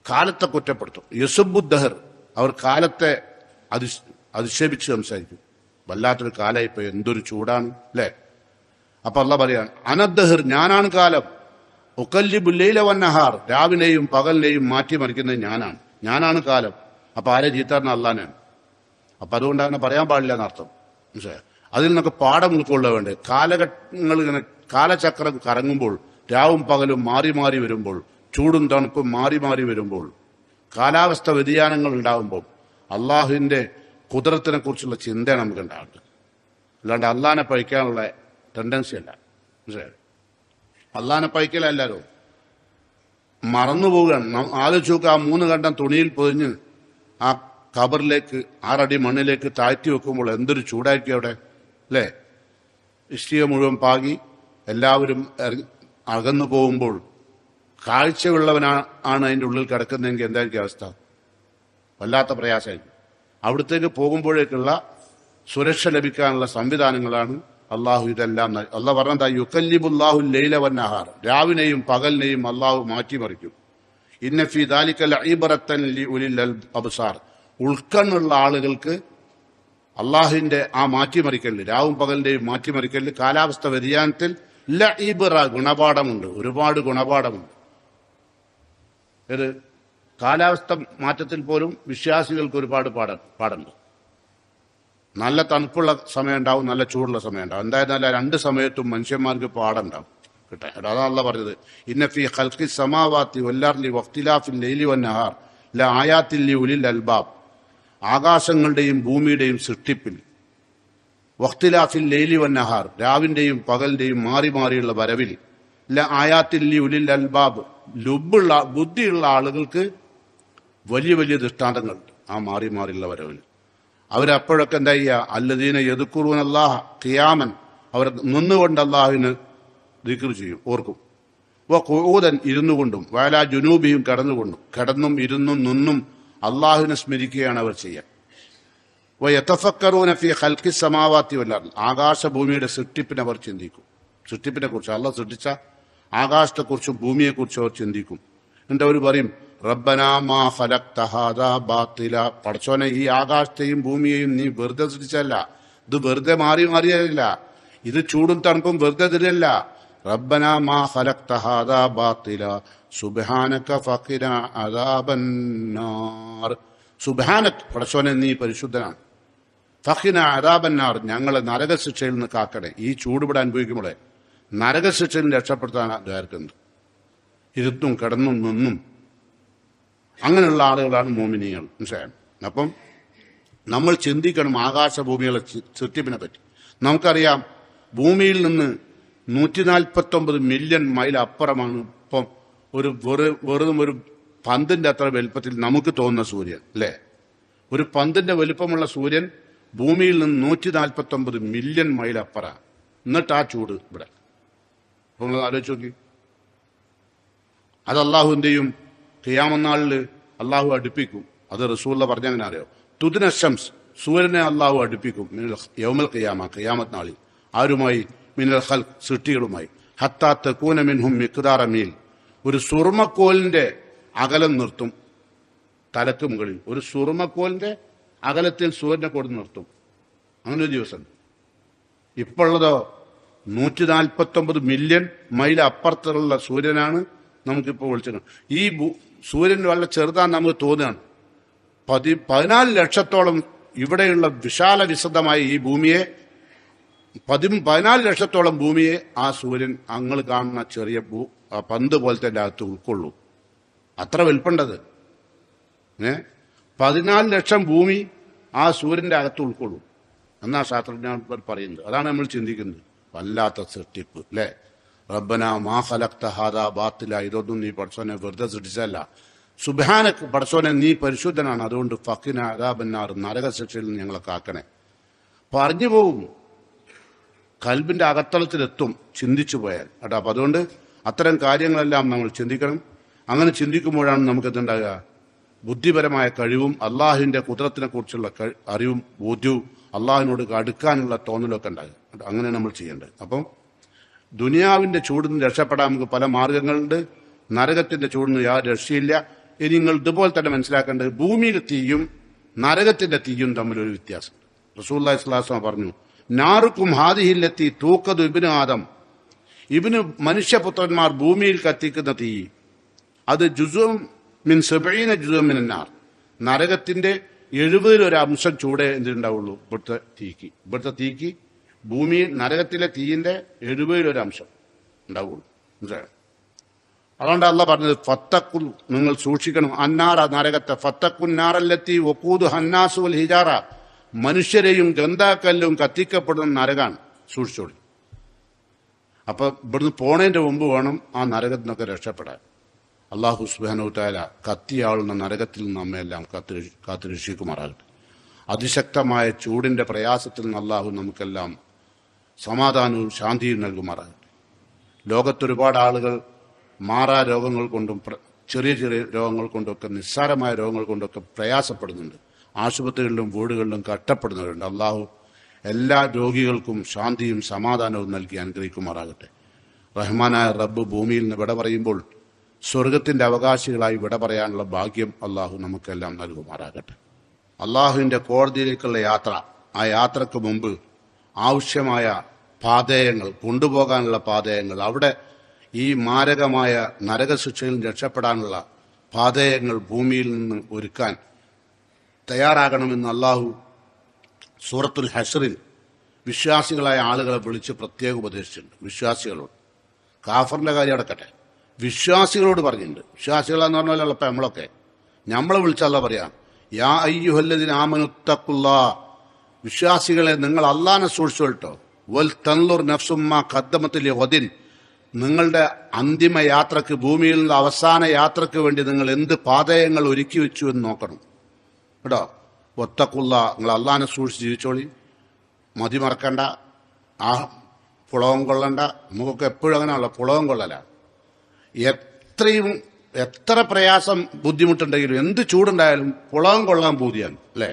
കാലത്തെ കുറ്റപ്പെടുത്തും. യസുബുദ്ദഹർ, അവർ കാലത്തെ അധിക്ഷേപിച്ച് സംസാരിക്കും. വല്ലാത്തൊരു കാലമായിപ്പോയി, എന്തൊരു ചൂടാണ്, അല്ലേ? അപ്പൊ അള്ളാഹ് പറയാൻ, അനദ്ദഹർ, ഞാനാണ് കാലം. ഉക്കല്ലിബുല്ലൈല വന്നഹാർ, രാവിലെയും പകലിനെയും മാറ്റിമറിക്കുന്നത് ഞാനാണ് കാലം. അപ്പൊ ആരെ ചീത്തറിന? അള്ളാനാണ്. അപ്പൊ അതുകൊണ്ട് അങ്ങനെ പറയാൻ പാടില്ല എന്നർത്ഥം. മനസ്സിലായോ? അതിൽ നിന്നൊക്കെ പാഠം ഉൾക്കൊള്ള വേണ്ടേ. കാലഘട്ടങ്ങൾ ഇങ്ങനെ കാലചക്രം കറങ്ങുമ്പോൾ, രാവും പകലും മാറി മാറി വരുമ്പോൾ, ചൂടും തണുപ്പും മാറി മാറി വരുമ്പോൾ, കാലാവസ്ഥ വ്യതിയാനങ്ങൾ ഉണ്ടാകുമ്പോൾ അള്ളാഹുവിൻ്റെ കുദറത്തിനെ കുറിച്ചുള്ള ചിന്തയാണ് നമുക്ക് ഉണ്ടാകുന്നത്. അല്ലാണ്ട് അള്ളാഹിനെ പഴിക്കാനുള്ള ടെൻഡൻസി അല്ല. മനസ്സിലായോ? അള്ളാഹിനെ പഴിക്കലല്ലോ, മറന്നു പോവുകയാണ്. ആലോചിച്ച് നോക്കുക, ആ 3 ഖണ്ഡം തുണിയിൽ പൊതിഞ്ഞ് ആ ഖബറിലേക്ക് 6 അടി മണ്ണിലേക്ക് താഴ്ത്തി വെക്കുമ്പോൾ എന്തൊരു ചൂടായിരിക്കും അവിടെ, അല്ലേ? ഇഷ്ടിക മുഴുവൻ പാകി എല്ലാവരും അകന്നു പോകുമ്പോൾ കാഴ്ചയുള്ളവനാണ് അതിൻ്റെ ഉള്ളിൽ കിടക്കുന്നതെങ്കിൽ എന്തായിരിക്കും അവസ്ഥ? വല്ലാത്ത പ്രയാസമായിരിക്കും. അവിടത്തേക്ക് പോകുമ്പോഴേക്കുള്ള സുരക്ഷ ലഭിക്കാനുള്ള സംവിധാനങ്ങളാണ് അള്ളാഹു ഇതെല്ലാം. അള്ളാഹ് പറഞ്ഞതാ, യുക്കല്ലിബുല്ലാഹു ലൈല വന്നഹാർ, രാവിനെയും പകലിനെയും അള്ളാഹു മാറ്റിമറിക്കും. ഇന്ന ഫീ ദാലിക ലഇബ്റത്തൻ ലിഉലിൽ അബ്സാർ, ഉൾക്കണ്ണുള്ള ആളുകൾക്ക് അള്ളാഹുവിന്റെ ആ മാറ്റിമറിക്കല്, രാവും പകലിന്റെയും മാറ്റിമറിക്കല്, കാലാവസ്ഥ വ്യതിയാനത്തിൽ ലഇബ്റ, ഗുണപാഠമുണ്ട്, ഒരുപാട് ഗുണപാഠമുണ്ട്. ഇത് കാലാവസ്ഥ മാറ്റത്തിൽ പോലും വിശ്വാസികൾക്ക് ഒരുപാട് പാടുണ്ട്. നല്ല തണുപ്പുള്ള സമയം ഉണ്ടാവും, നല്ല ചൂടുള്ള സമയം ഉണ്ടാവും. എന്തായിരുന്നാലും 2 സമയത്തും മനുഷ്യന്മാർക്ക് പാടുണ്ടാവും കിട്ടാൻ. അതാണല്ലോ പറഞ്ഞത്, ഇന്ന ഫീ ഖൽഖി സമാവാതി വൽ-അർളി വഖ്തിലാഫിൽ ലൈലി വൻ-നഹാർ ലആയാത്തിൽ ലിഉലിൽ അൽബാബ്, ആകാശങ്ങളുടെയും ഭൂമിയുടെയും സൃഷ്ടിപ്പിൽ, വഖ്തിലാഫിൽ ലൈലി വൻ-നഹാർ, രാവിന്റെയും പകലിന്റെയും മാറി മാറിയുള്ള വരവിൽ, ലആയാത്തിൽ ലിഉലിൽ അൽബാബ്, ലുബ്ബുള്ള ബുദ്ധിയുള്ള ആളുകൾക്ക് വലിയ വലിയ ദൃഷ്ടാന്തങ്ങളുണ്ട് ആ മാറി മാറിയുള്ള വരവിൽ. അവരപ്പോഴൊക്കെ എന്താ ചെയ്യുക? അല്ലദീന യദ്കുറൂന അല്ലാഹ ഖിയാമൻ, അവർ നിന്നുകൊണ്ട് അള്ളാഹുവിന് ദിക്ർ ചെയ്യും, ഓർക്കും. ഖുഊദൻ, ഇരുന്നുകൊണ്ടും, വഅലാ ജുനൂബിഹിം, കിടന്നും ഇരുന്നും നിന്നും അള്ളാഹുവിനെ സ്മരിക്കുകയാണ് അവർ ചെയ്യുക. വയതഫക്കറൂന ഫീ ഖൽഖി സമാവാതി വൽ-അർള്, ആകാശഭൂമിയുടെ സൃഷ്ടിപ്പിനെ അവർ ചിന്തിക്കും. സൃഷ്ടിപ്പിനെ കുറിച്ച്, അള്ളാഹ് സൃഷ്ടിച്ച ആകാശത്തെക്കുറിച്ചും ഭൂമിയെക്കുറിച്ചും അവർ ചിന്തിക്കും. എന്നിട്ട് അവർ പറയും, റബ്ബനാ മാ ഖലഖ്ത ഹാദാ ബാത്തില, പടച്ചോനെ ഈ ആകാശത്തെയും ഭൂമിയെയും നീ വെറുതെ സൃഷ്ടിച്ചല്ല, ഇത് വെറുതെ മാറി മാറിയല്ല, ഇത് ചൂടും തണുപ്പും വെറുതെ തരില്ല. റബ്ബനാ മാ ഖലഖ്ത ഹാദാ ബാത്തില സുബ്ഹാനക ഫഖിനാ അദാബന്നാർ, സുബ്ഹാനക, പടച്ചോനെ നീ പരിശുദ്ധനാണ്, ഫഖിനാ അദാബന്നാർ, ഞങ്ങളെ നരകശിക്ഷയിൽ നിന്ന് കാക്കണേ. ഈ ചൂടുപിടെ അനുഭവിക്കുമ്പോഴേ നരകശിക്ഷയിൽ രക്ഷപ്പെടുത്താനാണ് ദ്വാരക്കുന്നത്, ഇരുത്തും കിടന്നും നിന്നും. അങ്ങനെയുള്ള ആളുകളാണ് മോമിനികൾ. മനസ്സിലായോ? അപ്പം നമ്മൾ ചിന്തിക്കണം ആകാശഭൂമികളെ സൃഷ്ടിപ്പിനെ പറ്റി. നമുക്കറിയാം, ഭൂമിയിൽ നിന്ന് 149 മില്യൺ മൈൽ അപ്പുറമാണ് ഇപ്പം വെറും ഒരു പന്തിന്റെ അത്ര വലുപ്പത്തിൽ നമുക്ക് തോന്നുന്ന സൂര്യൻ, അല്ലേ? ഒരു പന്തിന്റെ വലുപ്പമുള്ള സൂര്യൻ ഭൂമിയിൽ നിന്ന് 149 മില്യൺ മൈൽ അപ്പുറമാണ്. എന്നിട്ട് ആ ചൂട് ഇവിടെ. അപ്പോൾ നിങ്ങൾ ആലോചിച്ച് നോക്കി. അത് അള്ളാഹുവിന്റെയും ഖിയാമത്ത് അള്ളാഹു അടുപ്പിക്കും. അത് റസൂലുള്ള പറഞ്ഞങ്ങനെ അറിയോ, തുദ്ന ശംസ്, സൂര്യനെ അള്ളാഹു അടുപ്പിക്കും യൗമൽ ഖിയാമ, ഖിയാമത്ത് നാളിൽ. ആരുമായി? മിനൽ ഖൽഖ്, സൃഷ്ടികളുമായി. ഹത്താ തകൂന മിൻഹും മിഖ്ദാറ മീൽ, ഒരു സുറുമക്കോലിന്റെ അകലം നിർത്തും തലക്ക് മുകളിൽ. ഒരു സുറുമക്കോലിന്റെ അകലത്തിൽ സൂര്യനെ കൊണ്ട് നിർത്തും. അങ്ങനെ ഒരു ദിവസം. ഇപ്പോഴുള്ളതോ 149 മില്യൺ മൈൽ അപ്പുറത്തുള്ള സൂര്യനാണ് നമുക്കിപ്പോൾ വിളിച്ചത്. ഈ സൂര്യൻ വളരെ ചെറുതാന്ന് നമുക്ക് തോന്നുകയാണ്. 14 ലക്ഷത്തോളം ഇവിടെയുള്ള വിശാല വിശദമായ ഈ ഭൂമിയെ, 14 ലക്ഷത്തോളം ഭൂമിയെ ആ സൂര്യൻ അങ്ങൾ കാണുന്ന ചെറിയ പന്ത് പോലത്തെ അകത്ത് ഉൾക്കൊള്ളൂ. അത്ര വലുപ്പുണ്ടത്. 14 ലക്ഷം ഭൂമി ആ സൂര്യന്റെ അകത്ത് ഉൾക്കൊള്ളൂ എന്നാ ശാസ്ത്രജ്ഞർ പറയുന്നത്. അതാണ് നമ്മൾ ചിന്തിക്കുന്നത്. വല്ലാത്ത സൃഷ്ടിപ്പ്, അല്ലേ? റബ്ബനാ മാ ഖലഖ്ത ഹാദാ ബാത്തില, ഇതൊന്നും നീ പടച്ചോനെ വെറുതെ സൃഷ്ടിച്ചല്ല. സുബ്ഹാനക, പടച്ചോനെ നീ പരിശുദ്ധനാണ്, അതുകൊണ്ട് ഫഖിനാ അദാബന്നാർ, നരകശിക്ഷയിൽ നിന്ന് ഞങ്ങളെ കാക്കണേ. പറഞ്ഞു പോവും, കൽബിന്റെ അകത്തളത്തിലെത്തും ചിന്തിച്ചു പോയാൽ കേട്ടോ. അപ്പൊ അതുകൊണ്ട് അത്തരം കാര്യങ്ങളെല്ലാം നമ്മൾ ചിന്തിക്കണം. അങ്ങനെ ചിന്തിക്കുമ്പോഴാണ് നമുക്ക് എന്തുണ്ടാകുക? ബുദ്ധിപരമായ കഴിവും അള്ളാഹുവിന്റെ കുദറത്തിനെ കുറിച്ചുള്ള അറിവും ബോധ്യവും അള്ളാഹുവിനോട് അടുക്കാനുള്ള തോന്നലൊക്കെ ഉണ്ടാകുക. അങ്ങനെ നമ്മൾ ചെയ്യേണ്ടത്. അപ്പം ദുനിയാവിന്റെ ചൂടിൽ നിന്ന് രക്ഷപ്പെടാൻ നമുക്ക് പല മാർഗങ്ങളുണ്ട്. നരകത്തിന്റെ ചൂടിന് യാതൊരു രക്ഷയില്ല. ഇനി നിങ്ങൾ ഇതുപോലെ തന്നെ മനസ്സിലാക്കേണ്ടത്, ഭൂമിയിലെ തീയും നരകത്തിന്റെ തീയും തമ്മിലൊരു വ്യത്യാസം. റസൂലുള്ളാഹി സ്വല്ലല്ലാഹു അലൈഹി വസല്ലം പറഞ്ഞു, നാറുക്കും ഹാദിഹില്ലത്തി തൂക്കതു ഇബ്നു ആദം, മനുഷ്യപുത്രന്മാർ ഭൂമിയിൽ കത്തിക്കുന്ന തീ, അത് ജുസും മിൻ 70 ജുസും മിനന്നാർ, നരകത്തിന്റെ 70% ചൂടേ എന്തുണ്ടാവുള്ളൂ ഇവിടുത്തെ തീക്ക് ഭൂമി നരകത്തിലെ തീയിന്റെ 70% ഉണ്ടാവുള്ളൂ. അതുകൊണ്ട് അല്ല പറഞ്ഞത് ഫത്തക്കുൽ, നിങ്ങൾ സൂക്ഷിക്കണം, അന്നാറ നരകത്തെ, ഫത്തക്കുന്നാറല്ലെത്തി ഒക്കൂത് ഹന്നാസു വൽ ഹിജാറ, മനുഷ്യരെയും ഗന്ധാക്കല്ലും കത്തിക്കപ്പെടുന്ന നരകാണ്, സൂക്ഷിച്ചോളി. അപ്പൊ ഇവിടുന്ന് പോണതിന്റെ മുമ്പ് വേണം ആ നരകത്തിൽ നിന്നൊക്കെ രക്ഷപ്പെടാൻ. അള്ളാഹു സുബ്ഹാനഹു തആല കത്തിയാളുന്ന നരകത്തിൽ നിന്ന് നമ്മയെല്ലാം കാത്തുരക്ഷിക്കുമാറാകട്ടെ. അതിശക്തമായ ചൂടിന്റെ പ്രയാസത്തിൽ നിന്ന് അള്ളാഹു നമുക്കെല്ലാം സമാധാനവും ശാന്തിയും നൽകുമാറാകട്ടെ. ലോകത്തൊരുപാട് ആളുകൾ മാറാ രോഗങ്ങൾ കൊണ്ടും ചെറിയ ചെറിയ രോഗങ്ങൾ കൊണ്ടൊക്കെ, നിസ്സാരമായ രോഗങ്ങൾ കൊണ്ടൊക്കെ പ്രയാസപ്പെടുന്നുണ്ട്. ആശുപത്രികളിലും വീടുകളിലും കഷ്ടപ്പെടുന്നവരുണ്ട്. അള്ളാഹു എല്ലാ രോഗികൾക്കും ശാന്തിയും സമാധാനവും നൽകി അനുഗ്രഹിക്കുമാറാകട്ടെ. റഹ്മാനായ റബ്ബ് ഭൂമിയിൽ നിന്ന് വിട പറയുമ്പോൾ സ്വർഗത്തിന്റെ അവകാശികളായി വിട പറയാനുള്ള ഭാഗ്യം അള്ളാഹു നമുക്കെല്ലാം നൽകുമാറാകട്ടെ. അള്ളാഹുവിന്റെ കോടതിയിലേക്കുള്ള യാത്ര, ആ യാത്രക്ക് മുമ്പ് ആവശ്യമായ പാതേയങ്ങൾ, കൊണ്ടുപോകാനുള്ള പാതേയങ്ങൾ, അവിടെ ഈ മാരകമായ നരകശിക്ഷയിൽ രക്ഷപ്പെടാനുള്ള പാതേയങ്ങൾ ഭൂമിയിൽ നിന്ന് ഒരുക്കാൻ തയ്യാറാകണമെന്ന് അള്ളാഹു സൂറത്തുൽ ഹശ്റിൽ വിശ്വാസികളായ ആളുകളെ വിളിച്ച് പ്രത്യേകം ഉപദേശിച്ചിട്ടുണ്ട്. വിശ്വാസികളോട്, കാഫറിന്റെ കാര്യം അടക്കട്ടെ, വിശ്വാസികളോട് പറഞ്ഞിട്ടുണ്ട്. വിശ്വാസികളെന്ന് പറഞ്ഞാൽ ഇപ്പം നമ്മളെ വിളിച്ചല്ല പറയാം, യാ അയ്യുഹല്ലദീന ആമനുത്തഖുല്ലാ, വിശ്വാസികളെ നിങ്ങൾ അള്ളാഹനെ സൂക്ഷിച്ചോട്ടോ. വൽ തൻളുർ നഫ്സും മാ ഖദ്ദമത് ലിഗദിൻ, നിങ്ങളുടെ അന്തിമ യാത്രക്ക്, ഭൂമിയിലുള്ള അവസാന യാത്രക്ക് വേണ്ടി നിങ്ങൾ എന്ത് പാതയങ്ങൾ ഒരുക്കി വെച്ചു എന്ന് നോക്കണം കേട്ടോ. ഒത്തക്കുള്ള, നിങ്ങൾ അള്ളാഹനെ സൂക്ഷിച്ച് ജീവിച്ചോളി, മതിമറക്കണ്ട, ആ പുളവും കൊള്ളണ്ട. നമുക്കൊക്കെ എപ്പോഴും അങ്ങനെയുള്ള പുളവും കൊള്ളല. എത്ര പ്രയാസം ബുദ്ധിമുട്ടുണ്ടെങ്കിലും, എന്ത് ചൂടുണ്ടായാലും പുളവും കൊള്ളാൻ പൂതിയാണ് അല്ലേ?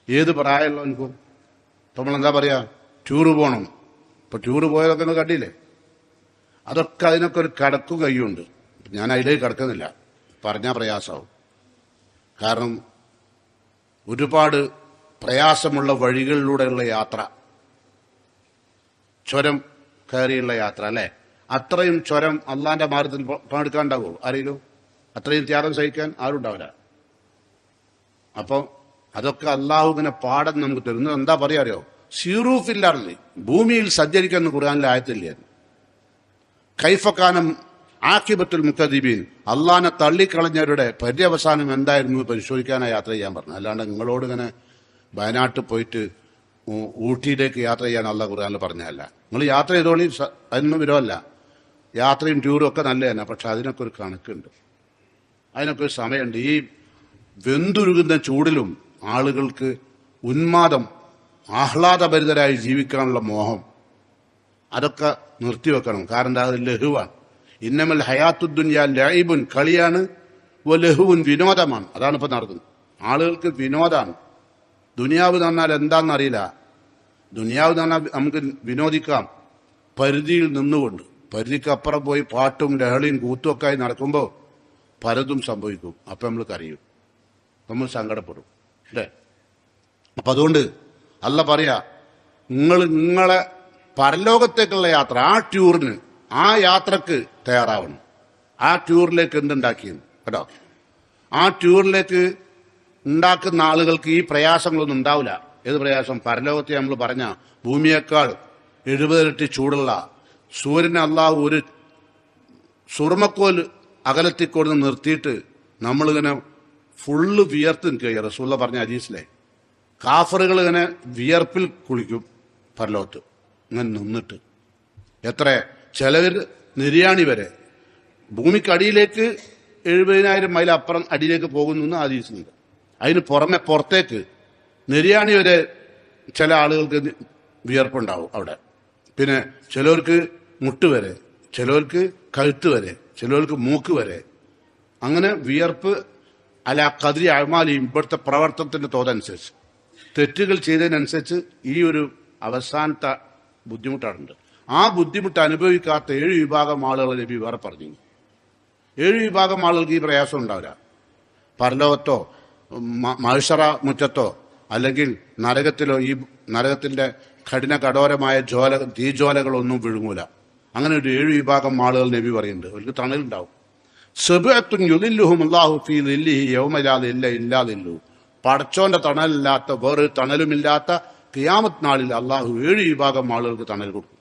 ഏത് പ്രായമുള്ളവനക്കും. ഇപ്പം നമ്മളെന്താ പറയാ, ടൂറ് പോകണം. ഇപ്പൊ ടൂറ് പോയതൊക്കെ ഒന്ന് കണ്ടില്ലേ? അതൊക്കെ അതിനൊക്കെ ഒരു കടക്കും കയ്യുണ്ട്. ഞാൻ അതിലേക്ക് കടക്കുന്നില്ല, പറഞ്ഞാൽ പ്രയാസമാവും. കാരണം ഒരുപാട് പ്രയാസമുള്ള വഴികളിലൂടെയുള്ള യാത്ര, ചുരം കയറിയുള്ള യാത്ര അല്ലേ? അത്രയും ചുരം അള്ളാന്റെ മാർഗത്തിൽ പങ്കെടുക്കാണ്ടാവോ ആരെങ്കിലും? അത്രയും ത്യാഗം സഹിക്കാൻ ആരും ഉണ്ടാവില്ല. അപ്പൊ അതൊക്കെ അള്ളാഹു ഇങ്ങനെ പാഠം നമുക്ക് തരുന്നത്. എന്താ പറയാ അറിയോ? സീറൂഫില്ലാറില്ലേ, ഭൂമിയിൽ സഞ്ചരിക്കുന്ന ഖുർആനിലെ ആയത്തില്ലേ, കൈഫക്കാനം ആക്കിബത്തുൽ മുക്കദീബീൻ, അള്ളാനെ തള്ളിക്കളഞ്ഞവരുടെ പര്യവസാനം എന്തായിരുന്നു പരിശോധിക്കാനായി യാത്ര ചെയ്യാൻ പറഞ്ഞു. അല്ലാണ്ട് നിങ്ങളോട് ഇങ്ങനെ വയനാട്ടിൽ പോയിട്ട് ഊട്ടിയിലേക്ക് യാത്ര ചെയ്യാൻ അള്ളാഹ് ഖുർആനിൽ പറഞ്ഞതല്ല. നിങ്ങൾ യാത്ര ചെയ്തോളി, അതിനൊന്നും വിരോധമല്ല. യാത്രയും ടൂറും ഒക്കെ നല്ല തന്നെ, പക്ഷെ അതിനൊക്കെ ഒരു കണക്കുണ്ട്, അതിനൊക്കെ ഒരു സമയമുണ്ട്. ഈ വെന്തുരുകുന്ന ചൂടിലും ആളുകൾക്ക് ഉന്മാദം, ആഹ്ലാദഭരിതരായി ജീവിക്കാനുള്ള മോഹം, അതൊക്കെ നിർത്തിവെക്കണം. കാരണം അത് ലഹുവാണ്. ഇന്നമൽ ഹയാത്തുദ്ദുനിയ ലൈബുൻ, കളിയാണ്, ലഹുവുൻ, വിനോദമാണ്. അതാണ് ഇപ്പൊ നടക്കുന്നത്. ആളുകൾക്ക് വിനോദമാണ്. ദുനിയാവ് തന്നാൽ എന്താണെന്നറിയില്ല. ദുനിയാവ് തന്നാൽ നമുക്ക് വിനോദിക്കാം, പരിധിയിൽ നിന്നുകൊണ്ട്. പരിധിക്കപ്പുറം പോയി പാട്ടും ലഹളിയും കൂത്തുമൊക്കെ ആയി നടക്കുമ്പോൾ പലതും സംഭവിക്കും. അപ്പൊ നമ്മൾ കരയും, നമ്മൾ സങ്കടപ്പെടും അല്ലേ? അപ്പൊ അതുകൊണ്ട് അല്ല പറയാ, നിങ്ങളെ പരലോകത്തേക്കുള്ള യാത്ര, ആ ടൂറിന്, ആ യാത്രക്ക് തയ്യാറാവണം. ആ ടൂറിലേക്ക് എന്തുണ്ടാക്കിയെന്ന് കേട്ടോ. ആ ടൂറിലേക്ക് ഉണ്ടാക്കുന്ന ആളുകൾക്ക് ഈ പ്രയാസങ്ങളൊന്നും ഉണ്ടാവില്ല. ഏത് പ്രയാസം? പരലോകത്തെ നമ്മൾ പറഞ്ഞ ഭൂമിയേക്കാൾ 70 ഇരട്ടി ചൂടുള്ള സൂര്യനെ അള്ളാഹു ഒരു സുർമക്കോൽ അകലത്തിക്കൊടുന്ന് നിർത്തിയിട്ട് നമ്മളിങ്ങനെ ഫുള്ള് വിയർത്ത് നിൽക്കുക. റസൂലുള്ള പറഞ്ഞ ഹദീസിലെ കാഫറുകൾ ഇങ്ങനെ വിയർപ്പിൽ കുളിക്കും പരലോകത്ത് ഇങ്ങനെ നിന്നിട്ട്. എത്ര ചിലവർ നിര്യാണി വരെ ഭൂമിക്കടിയിലേക്ക് 70,000 മൈൽ അപ്പുറം അടിയിലേക്ക് പോകുന്നു ഹദീസുണ്ട്. അതിന് പുറമെ പുറത്തേക്ക് നിര്യാണി വരെ ചില ആളുകൾക്ക് വിയർപ്പുണ്ടാവും അവിടെ. പിന്നെ ചിലവർക്ക് മുട്ടുവരെ, ചിലവർക്ക് കഴുത്ത് വരെ, ചിലവർക്ക് മൂക്ക് വരെ. അങ്ങനെ വിയർപ്പ് അല്ല കതിരി അഴമാലിയും ഇവിടുത്തെ പ്രവർത്തനത്തിന്റെ തോതനുസരിച്ച്, തെറ്റുകൾ ചെയ്തതിനനുസരിച്ച് ഈ ഒരു അവസാനത്തെ ബുദ്ധിമുട്ടുണ്ട്. ആ ബുദ്ധിമുട്ട് അനുഭവിക്കാത്ത 7 വിഭാഗം ആളുകളെ നബി വേറെ പറഞ്ഞു. 7 വിഭാഗം ആളുകൾക്ക് ഈ പ്രയാസം ഉണ്ടാവില്ല. പരലോകത്തോ മഹ്ശറ മുറ്റത്തോ അല്ലെങ്കിൽ നരകത്തിലോ ഈ നരകത്തിന്റെ കഠിന കഠോരമായ തീജ്വാലകളൊന്നും വിഴുങ്ങൂല. അങ്ങനെ ഒരു 7 വിഭാഗം ആളുകൾ നബി പറയുന്നുണ്ട്. അവർക്ക് തണലുണ്ടാവും. സബഅത്തുൻ യുദില്ലുഹും അല്ലാഹു ഫീ ദില്ലിഹി യൗമ ലാ ദില്ല ഇല്ലാ ദില്ലുഹു, പടച്ചോന്റെ തണലില്ലാത്ത വേറൊരു തണലുമില്ലാത്ത ഖിയാമത്ത് നാളിൽ അള്ളാഹു 7 വിഭാഗം ആളുകൾക്ക് തണൽ കൊടുക്കും.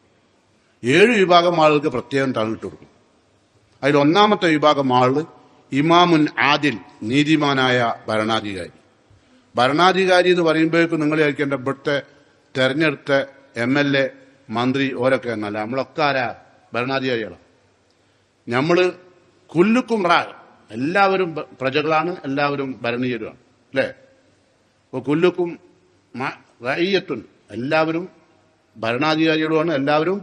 7 വിഭാഗം ആളുകൾക്ക് പ്രത്യേകം തണലിട്ട് കൊടുക്കും. അതിൽ ഒന്നാമത്തെ വിഭാഗം ആള് ഇമാമുൻ ആദിൽ, നീതിമാനായ ഭരണാധികാരി. ഭരണാധികാരി എന്ന് പറയുമ്പോഴേക്കും നിങ്ങൾ വിചാരിക്കേണ്ട ഇവിടുത്തെ തെരഞ്ഞെടുത്ത MLA, മന്ത്രി ഓരൊക്കെ എന്നല്ല. നമ്മളൊക്കെ ആരാ? ഭരണാധികാരികളാണ്. നമ്മൾ കുല്ലുക്കും എല്ലാവരും പ്രജകളാണ്, എല്ലാവരും ഭരണീയരുമാണ്, അല്ലേ? അപ്പോൾ കുല്ലുക്കും റഈയത്തുൻ, എല്ലാവരും ഭരണാധികാരികളുമാണ്, എല്ലാവരും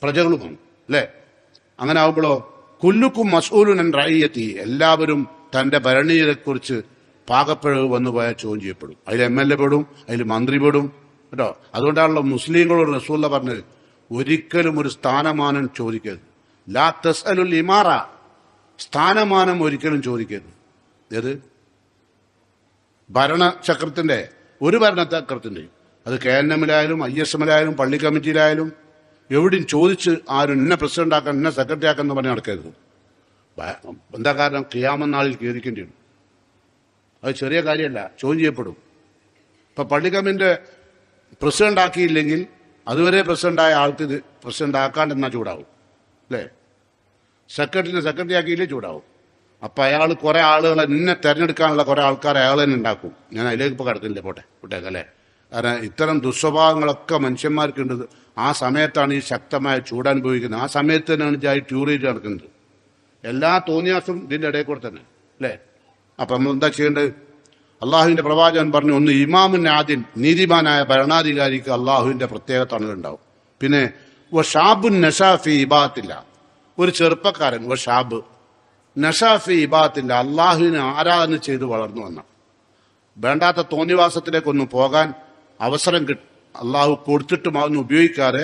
പ്രജകളുമാണ്, അല്ലേ? അങ്ങനെ ആവുമ്പോഴോ കുല്ലുക്കും മസ്ഊലുൻ അൻ റഈയത്തി, എല്ലാവരും തന്റെ ഭരണീയരെക്കുറിച്ച് പാകപ്പിഴവ് വന്നു പോയാൽ ചോദ്യം ചെയ്യപ്പെടും. അതിൽ MLA പെടും, അതിൽ മന്ത്രി പെടും, കേട്ടോ. അതുകൊണ്ടാണല്ലോ മുസ്ലിങ്ങളോട് റസൂലുള്ള പറഞ്ഞത്, ഒരിക്കലും ഒരു സ്ഥാനമാനം ചോദിക്കരുത്. ലാ തസ്അലുൽ ഇമാറ, സ്ഥാനമാനം ഒരിക്കലും ചോദിക്കരുത്. ഏത് ഭരണചക്രത്തിന്റെ, ഒരു ഭരണചക്രത്തിന്റെ, അത് KNM-ലായാലും ISM-ലായാലും പള്ളി കമ്മിറ്റിയിലായാലും എവിടെയും ചോദിച്ച് ആരും ഇന്ന പ്രസിഡന്റ് ആക്കാൻ, ഇന്ന സെക്രട്ടറി ആക്കാന്ന് പറഞ്ഞ് നടക്കരുത്. എന്താ കാരണം? ഖിയാമത്ത് നാളിൽ കയറിക്കേണ്ടി വരും. അത് ചെറിയ കാര്യമല്ല, ചോദ്യം ചെയ്യപ്പെടും. ഇപ്പൊ പള്ളി കമ്മിറ്റിന്റെ പ്രസിഡന്റ് ആക്കിയില്ലെങ്കിൽ അതുവരെ പ്രസിഡന്റായ ആൾക്ക് ഇത് പ്രസിഡന്റ് ആക്കാണ്ടെന്നാ ചൂടാവും, അല്ലേ? സെക്രട്ടറി ആക്കിയില്ലേ ചൂടാവും. അപ്പൊ അയാൾ കുറെ ആളുകളെ നിന്നെ തെരഞ്ഞെടുക്കാനുള്ള കുറെ ആൾക്കാരെ അയാൾ തന്നെ ഉണ്ടാക്കും. ഞാൻ അതിലേക്ക് ഇപ്പൊ കടക്കുന്നില്ല, പോട്ടേക്കല്ലേ. കാരണം ഇത്തരം ദുസ്വഭാവങ്ങളൊക്കെ മനുഷ്യന്മാർക്കുണ്ട്. ആ സമയത്താണ് ഈ ശക്തമായ ചൂടനുഭവിക്കുന്നത്. ആ സമയത്ത് തന്നെയാണ് ഈ ടൂർ ചെയ്ത് നടക്കുന്നത്. എല്ലാ തോന്നിയാസും ഇതിന്റെ ഇടയിൽ കൂടെ തന്നെ, അല്ലേ? അപ്പൊ നമ്മൾ എന്താ ചെയ്യേണ്ടത്? അള്ളാഹുവിന്റെ പ്രവാചകൻ പറഞ്ഞു, ഒന്ന് ഇമാമുൻ ആദിൽ, നീതിമാനായ ഭരണാധികാരിക്ക് അള്ളാഹുവിന്റെ പ്രത്യേക തണലുണ്ടാവും. പിന്നെ ഷാബുൻ നഷാഫി ഇബാത്തില്ല, ഒരു ചെറുപ്പക്കാരൻ ഷാബ് നഷാഫി ഇബാത്തില്ല, അള്ളാഹുവിനെ ആരാധന ചെയ്ത് വളർന്നു വന്ന, വേണ്ടാത്ത തോന്നിവാസത്തിലേക്കൊന്നും പോകാൻ അവസരം അള്ളാഹു കൊടുത്തിട്ടും അതൊന്നും ഉപയോഗിക്കാതെ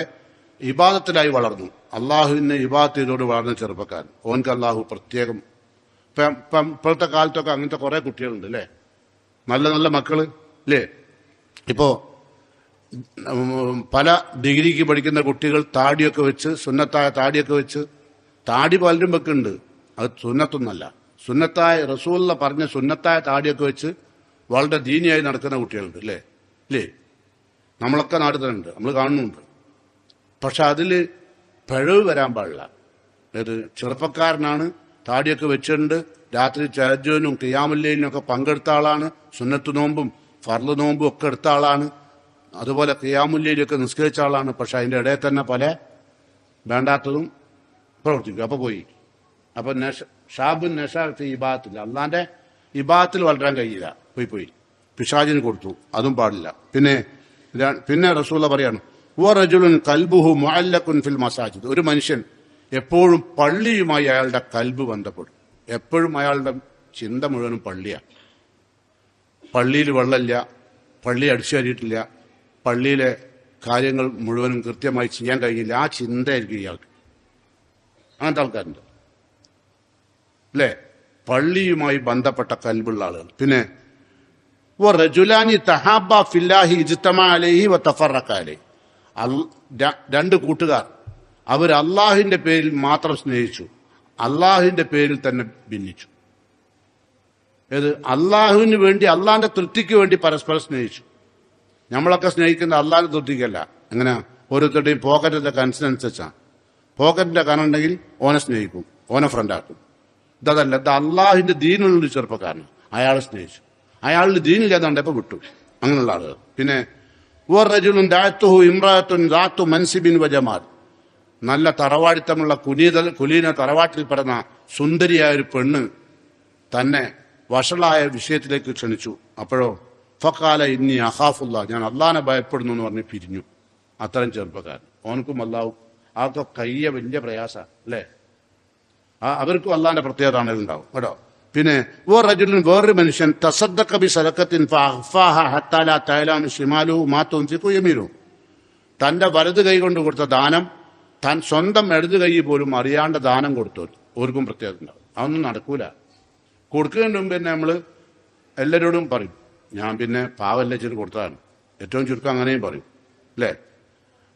ഇബാദത്തിലായി വളർന്നു. അള്ളാഹുവിനെ ഇബാദത്ത് ചെയ്തോട് വളർന്ന ചെറുപ്പക്കാരൻ, ഓൻക്ക് അള്ളാഹു പ്രത്യേകം. ഇപ്പോഴത്തെ കാലത്തൊക്കെ അങ്ങനത്തെ കുറെ കുട്ടികളുണ്ട്, അല്ലേ? നല്ല നല്ല മക്കള്, അല്ലേ? ഇപ്പോ പല ഡിഗ്രിക്ക് പഠിക്കുന്ന കുട്ടികൾ താടിയൊക്കെ വെച്ച്, സുന്നത്തായ താടിയൊക്കെ വെച്ച്, താടി പലരും വെക്കുന്നുണ്ട്, അത് സുന്നത്തൊന്നല്ല. സുന്നത്തായ റസൂലുള്ള പറഞ്ഞ സുന്നത്തായ താടിയൊക്കെ വെച്ച് വളരെ ദീനിയായി നടക്കുന്ന കുട്ടികളുണ്ട്, അല്ലേ? ഇല്ലേ? നമ്മളൊക്കെ നാട്ടിൽ തന്നെ ഉണ്ട്, നമ്മൾ കാണുന്നുണ്ട്. പക്ഷെ അതിൽ പിഴവ് വരാൻ പാടില്ല. അതായത് ചെറുപ്പക്കാരനാണ്, താടിയൊക്കെ വെച്ചിട്ടുണ്ട്, രാത്രി തഹജ്ജുദിനും ഖിയാമുൽ ഒക്കെ പങ്കെടുത്ത ആളാണ്, സുന്നത്ത് നോമ്പും ഫർള് നോമ്പും ഒക്കെ എടുത്ത ആളാണ്, അതുപോലെ ഖിയാമുൽ ഒക്കെ നിസ്കരിച്ച ആളാണ്. പക്ഷെ അതിൻ്റെ ഇടയിൽ തന്നെ പല വേണ്ടാത്തതും പ്രവർത്തിക്കും. അപ്പൊ പോയി. അപ്പൊ ഷാബുൻ നഷാഫി ഇബാദത്തില്ല, അള്ളാന്റെ ഇബാദത്തിൽ വളരാൻ കഴിയില്ല, പോയി പിശാചിന് കൊടുത്തു, അതും പാടില്ല. പിന്നെ റസൂല പറയാണ്, വറജുലുൻ ഖൽബുഹു മുഅല്ലഖുൻ ഫിൽ മസാജിദ്, ഒരു മനുഷ്യൻ എപ്പോഴും പള്ളിയുമായി അയാളുടെ കൽബ് ബന്ധപ്പെടും. എപ്പോഴും അയാളുടെ ചിന്ത മുഴുവനും പള്ളിയാണ്. പള്ളിയിൽ വെള്ളമില്ല, പള്ളി അടിച്ചു കയറിയിട്ടില്ല, പള്ളിയിലെ കാര്യങ്ങൾ മുഴുവനും കൃത്യമായി ചെയ്യാൻ കഴിയില്ല, ആ ചിന്തയായിരിക്കും ഇയാൾക്ക്. അങ്ങനത്തെ ആൾക്കാരുണ്ട്, അല്ലേ? പള്ളിയുമായി ബന്ധപ്പെട്ട കൽബുള്ള ആളുകൾ. പിന്നെ റജുലാനി തഹാബ ഫില്ലാഹി ഇജ്തമഅ അലൈഹി വതഫറഖ അലൈഹി, രണ്ട് കൂട്ടുകാർ, അവർ അള്ളാഹുവിന്റെ പേരിൽ മാത്രം സ്നേഹിച്ചു, അള്ളാഹുവിന്റെ പേരിൽ തന്നെ ഭിന്നിച്ചു. ഏത്? അള്ളാഹുവിന് വേണ്ടി, അള്ളാഹിന്റെ തൃപ്തിക്ക് വേണ്ടി പരസ്പരം സ്നേഹിച്ചു. നമ്മളൊക്കെ സ്നേഹിക്കുന്ന അള്ളാഹിന്റെ തൃപ്തിക്കല്ല. എങ്ങനെ? ഓരോരുത്തരുടെയും പോക്കറ്റിന്റെ കനസിനനുസരിച്ചാണ്. പോക്കറ്റിന്റെ കനുണ്ടെങ്കിൽ ഓനെ സ്നേഹിക്കും, ഓനെ ഫ്രണ്ടാക്കും. ഇതല്ല, ഇത് അള്ളാഹുവിന്റെ ദീനുള്ളൊരു ചെറുപ്പക്കാരന്, അയാളെ സ്നേഹിച്ചു. അയാളുടെ ദീനില്ലാതാണ്ട് എപ്പോ വിട്ടു, അങ്ങനെയുള്ള ആളുകൾ. പിന്നെ ഇമ്രാത്തുൻ ദാത്തു മൻസിബിൻ വജമാൽ, നല്ല തറവാടിത്തമുള്ള കുലീന തറവാട്ടിൽപ്പെടുന്ന സുന്ദരിയായ ഒരു പെണ്ണ് തന്നെ വഷളായ വിഷയത്തിലേക്ക് ക്ഷണിച്ചു. അപ്പോഴോ ഫഖാല ഇന്നി അഖാഫുല്ല, ഞാൻ അള്ളാഹിനെ ഭയപ്പെടുന്നു എന്ന് പറഞ്ഞ് പിരിഞ്ഞു. അത്തരം ചെറുപ്പക്കാരൻ, ഓനക്കും അള്ളാഹു അതൊക്കെ കയ്യ വലിയ പ്രയാസ, അല്ലേ? അവർക്കും അള്ളാഹിന്റെ പ്രത്യേകത ഉണ്ടാവും, കേട്ടോ. പിന്നെ വേറൊരു മനുഷ്യൻ തസദ്ദഖ ബി സദഖത്തിൻ ഫഅഖ്ഫാഹ ഹത്താ ലാ തഅലമു ശിമാലുഹു മാ തുൻഫിഖു യമീനുഹു, തന്റെ വലത് കൈ കൊണ്ട് കൊടുത്ത ദാനം താൻ സ്വന്തം ഇടത് കൈ പോലും അറിയാണ്ട് ദാനം കൊടുത്തു. ഓർക്കും പ്രത്യേകത ഉണ്ടാവും. അതൊന്നും നടക്കൂല. കൊടുക്കുന്നതിന് മുമ്പ് തന്നെ നമ്മൾ എല്ലാവരോടും പറയും, ഞാൻ പിന്നെ പാവല്ല ചെയ്ത് കൊടുത്തതാണ്. ഏറ്റവും ചുരുക്കം അങ്ങനെയും പറയും, അല്ലേ?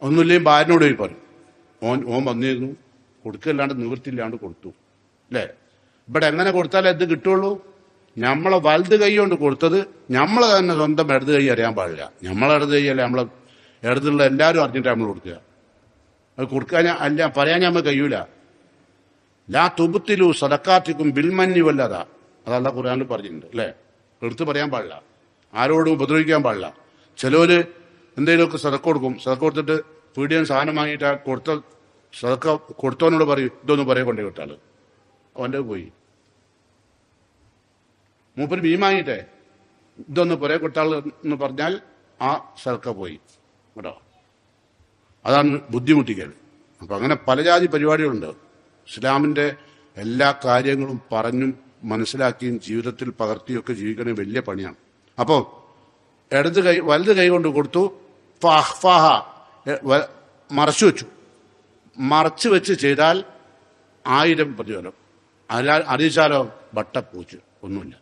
ഒന്നുമില്ലെങ്കിൽ ഭാര്യനോട് പോയി പറയും, ഓൻ വന്നിരുന്നു, കൊടുക്കല്ലാണ്ട് നിവൃത്തിയില്ലാണ്ട് കൊടുത്തു, അല്ലേ? ഇവിടെ എങ്ങനെ കൊടുത്താലേ ഇത് കിട്ടുള്ളൂ? നമ്മളെ വലത് കൈ കൊണ്ട് കൊടുത്തത് നമ്മളെ തന്നെ സ്വന്തം ഇടത് കൈ അറിയാൻ പാടില്ല. നമ്മളെ ഇടത് കൈ അല്ലേ നമ്മളെ ഇടതുള്ള എല്ലാവരും അറിഞ്ഞിട്ട് നമ്മൾ കൊടുക്കുക. അത് കൊടുക്കാൻ അല്ല പറയാൻ നമ്മൾ കഴിയൂല. ലാ തുബ്തിലു സദഖാത്തിക്കും ബിൽമന്നി വല്ലത. അതല്ല ഖുർആനിൽ പറഞ്ഞിട്ടുണ്ട് അല്ലേ? എടുത്ത് പറയാൻ പാടില്ല, ആരോടും ഉപദ്രവിക്കാൻ പാടില്ല. ചിലവര് എന്തെങ്കിലുമൊക്കെ സദഖ കൊടുക്കും, സദഖ കൊടുത്തിട്ട് പീടികൻ സാധനം വാങ്ങിയിട്ട് കൊടുത്ത സദഖ കൊടുത്തവനോട് പറയും ഇതൊന്നും പറയാൻ കൊണ്ടേ വിട്ടാള്, അവൻ്റെ പോയി. മൂപ്പര് മീൻ വാങ്ങിയിട്ടേ ഇതൊന്ന് പുറകെ കൊടുത്താൾ എന്ന് പറഞ്ഞാൽ ആ സദഖ പോയി കേട്ടോ. അതാണ് ബുദ്ധിമുട്ടിക്കൽ. അപ്പൊ അങ്ങനെ പല ജാതി പരിപാടികളുണ്ട്. ഇസ്ലാമിന്റെ എല്ലാ കാര്യങ്ങളും പറഞ്ഞും മനസ്സിലാക്കിയും ജീവിതത്തിൽ പകർത്തിയൊക്കെ ജീവിക്കണേ വലിയ പണിയാണ്. അപ്പോൾ വലത് കൈ കൊണ്ട് കൊടുത്തു, മറച്ചു വെച്ചു. മറച്ചു വെച്ച് ചെയ്താൽ 1000 പ്രതിഫലം, അറിയിച്ചാലോ വട്ടപ്പൂച്ച്, ഒന്നുമില്ല.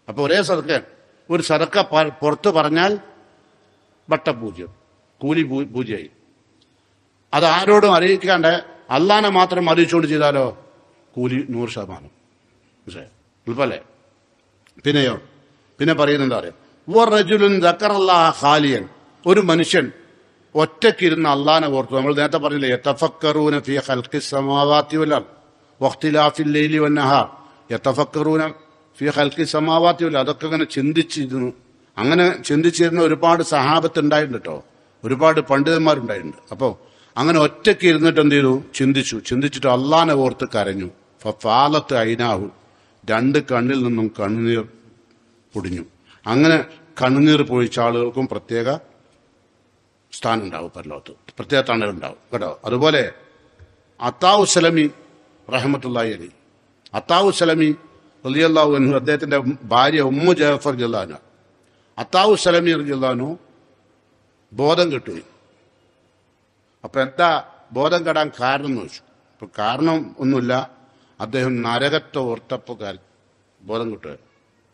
അപ്പൊ ഒരേ സദക്ക, ഒരു സദക്ക പുറത്ത് പറഞ്ഞാൽ വട്ടപൂജ്യം, കൂലി പൂജയായി. അത് ആരോടും അറിയിക്കാണ്ട് അള്ളാനെ മാത്രം അറിയിച്ചുകൊണ്ട് ചെയ്താലോ കൂലി 100%. എളുപ്പല്ലേ? പിന്നെയോ, പിന്നെ പറയുന്നത് അറിയാം, വറജുലുൻ ദക്കറല്ലാഹ ഖാലിയൻ, ഒരു മനുഷ്യൻ ഒറ്റക്കിരുന്ന് അള്ളാനെ ഓർത്തു. നമ്മൾ നേരത്തെ പറഞ്ഞില്ലേ, യതഫക്കറൂന ഫീ ഖൽഖിസ് സമാവാതി വൽ അർദ് വഖ്തിലാഫിൽ ലൈലി വന്നഹാർ, യതഫക്കറൂന ഫീ ഖൽഖിസ് സമാവാതി വൽ അർദ്, അതൊക്കെ ഇങ്ങനെ ചിന്തിച്ചിരുന്നു. അങ്ങനെ ചിന്തിച്ചിരുന്ന ഒരുപാട് സഹാബത്ത് ഉണ്ടായിട്ടുണ്ട് കേട്ടോ, ഒരുപാട് പണ്ഡിതന്മാരുണ്ടായിട്ടുണ്ട്. അപ്പോൾ അങ്ങനെ ഒറ്റയ്ക്ക് ഇരുന്നിട്ട് എന്ത് ചെയ്തു? ചിന്തിച്ചിട്ട് അള്ളാനെ ഓർത്ത് കരഞ്ഞു. ഫാലത്ത് ഐനാഹു, 2 കണ്ണിൽ നിന്നും കണ്ണുനീർ പൊടിഞ്ഞു. അങ്ങനെ കണ്ണുനീർ പൊഴിച്ച ആളുകൾക്കും പ്രത്യേക സ്ഥാനം ഉണ്ടാവും, പരലോകത്ത് പ്രത്യേക തണലുണ്ടാവും കേട്ടോ. അതുപോലെ അത്താവു സലമി റഹ്മത്തുള്ളാഹി അലൈഹി, അത്താവു സലമി റളിയല്ലാഹു അൻഹു, അദ്ദേഹത്തിന്റെ ഭാര്യ ഉമ്മു ജഅഫർ റളിയല്ലാഹു അൻഹ, അത്താവു സലമി റളിയല്ലാഹു അൻഹു ബോധം കെട്ടുപോയി. അപ്പൊ എന്താ ബോധം കെടാൻ കാരണം എന്ന് വെച്ചു. അപ്പൊ കാരണം ഒന്നുമില്ല, അദ്ദേഹം നരകത്തെ ഓർത്തപ്പോ ബോധം കിട്ടുക,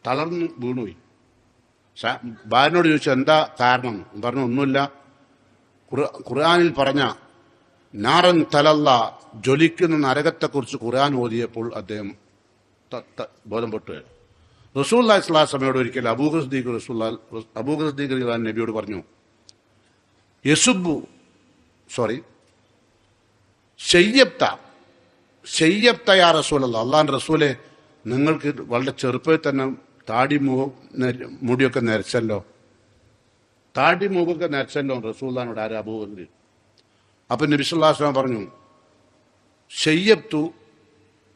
തളർന്നു വീണുപോയി. ഭാര്യനോട് ചോദിച്ചു എന്താ കാരണം? പറഞ്ഞു ഒന്നുമില്ല, ഖുർആനിൽ പറഞ്ഞ നാറൻ തലല്ല, ജ്വലിക്കുന്ന നരകത്തെക്കുറിച്ച് ഖുർആൻ ഓതിയപ്പോൾ അദ്ദേഹം ബോധം പൊട്ടുക. റസൂലുള്ളാഹി സ്വല്ലല്ലാഹു അലൈഹി വസല്ലമയോട് ഒരിക്കൽ അബൂബക്കർ സിദ്ദീഖ് നബിയോട് പറഞ്ഞു, ശയ്യബ്ത യാ റസൂലല്ലാഹ്, അള്ളാഹുവിന്റെ റസൂലെ നിങ്ങൾക്ക് വളരെ ചെറുപ്പത്തിൽ തന്നെ താടി മുടിയൊക്കെ നരച്ചല്ലോ, താടി മൂക്കൊക്കെ നരച്ചല്ലോ റസൂലുള്ളാഹിനോട് ആരാ? അബൂബക്കർ. അപ്പൊ നബി സല്ലല്ലാഹു അലൈഹി വസല്ലം പറഞ്ഞു, ശയ്യബ്തു,